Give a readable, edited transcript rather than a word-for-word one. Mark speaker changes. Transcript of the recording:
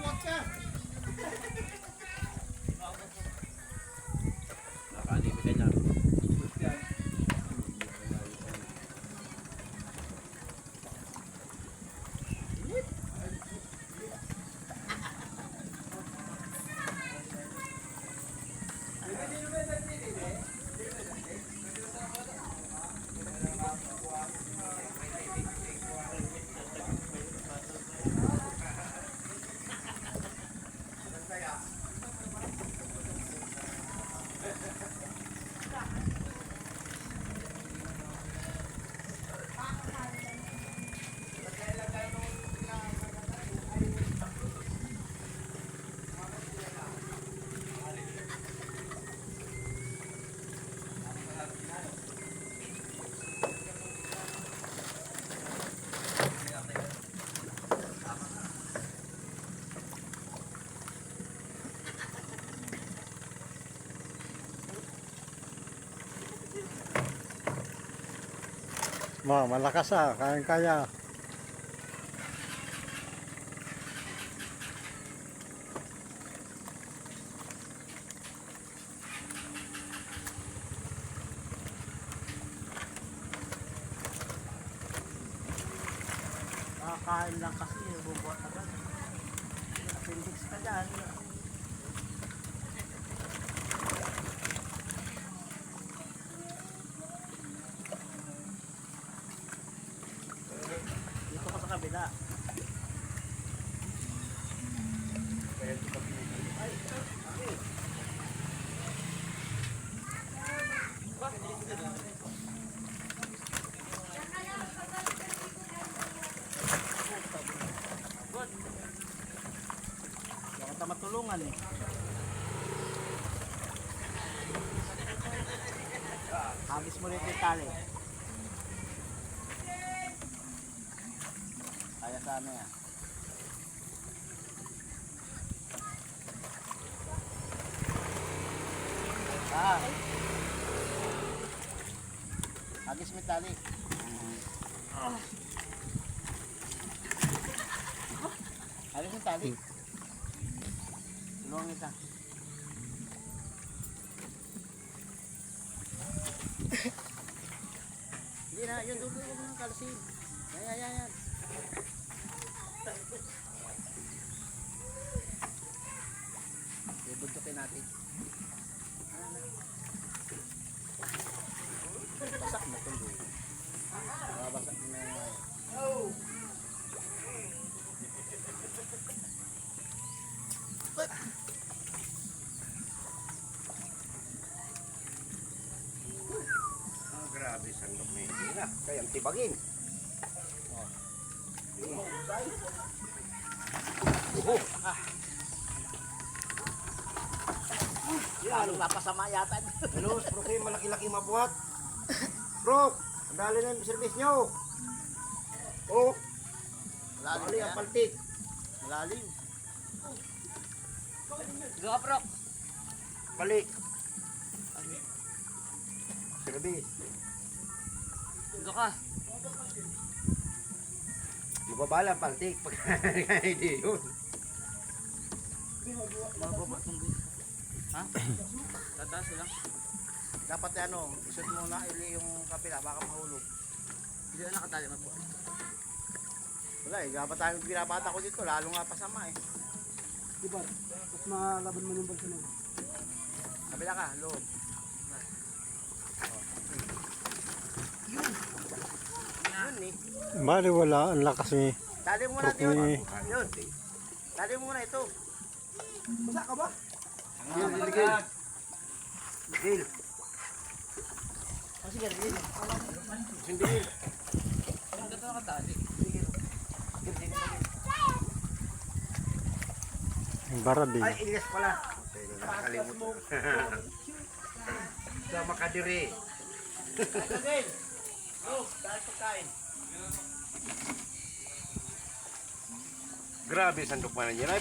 Speaker 1: Lumot ka.
Speaker 2: Nakanimi ka niya.
Speaker 3: Malakas kaya-kaya.
Speaker 1: Kakain lang kasi, bubuhat agad. Appendix ka dyan. Dito ka sa kabila. Baka ta matulungan eh. Hagis mo rin yung tali. Kaya sana yan. Hagis mo yung tali. Hagis mo yung tali. Tulungan kita. Hindi na, yun dulo yung mga kalsin. Yan. Ibuntukin natin. Basak na tuloy. Basak na yung
Speaker 2: Grabe, sandok na hindi na. Kayang tibagin.
Speaker 1: Lalong napasama yata.
Speaker 2: Hello, bro, kayo malaki-laki mabuhat. Bro, ang dali na yung service nyo. Oh, bali ang paltik.
Speaker 1: Malalim. Go bro.
Speaker 2: Balik. Service.
Speaker 1: Go ka.
Speaker 2: Mababala ang paltik. Pag hindi yun.
Speaker 1: Mababa kung gusto. Ha? Tataas lang. Dapat isot muna ili yung kapila baka mahulog. Hindi na nakatali mo po. Wala dapat tayong binabata ko dito lalo nga pasama eh.
Speaker 4: Diba? Mas malaban mo yung balsa na yun.
Speaker 1: Kabila ka, loob. Yun eh.
Speaker 3: Bali wala, ang lakas ni.
Speaker 1: Tali mo muna
Speaker 3: Truck
Speaker 1: yun.
Speaker 3: ni-
Speaker 1: Yun. Tali mo muna ito.
Speaker 4: Basa ka ba?
Speaker 2: Gil.
Speaker 1: Oh, sige, sige.
Speaker 2: Sindil.
Speaker 1: Ang ganda nakatali.
Speaker 3: Barad eh.
Speaker 2: Ay, Ilyas pala. Nakakalimutan. Sa Makadiri.
Speaker 1: Kain. Oh, dahil pagkain.
Speaker 2: Grabe, sandok pa na niya.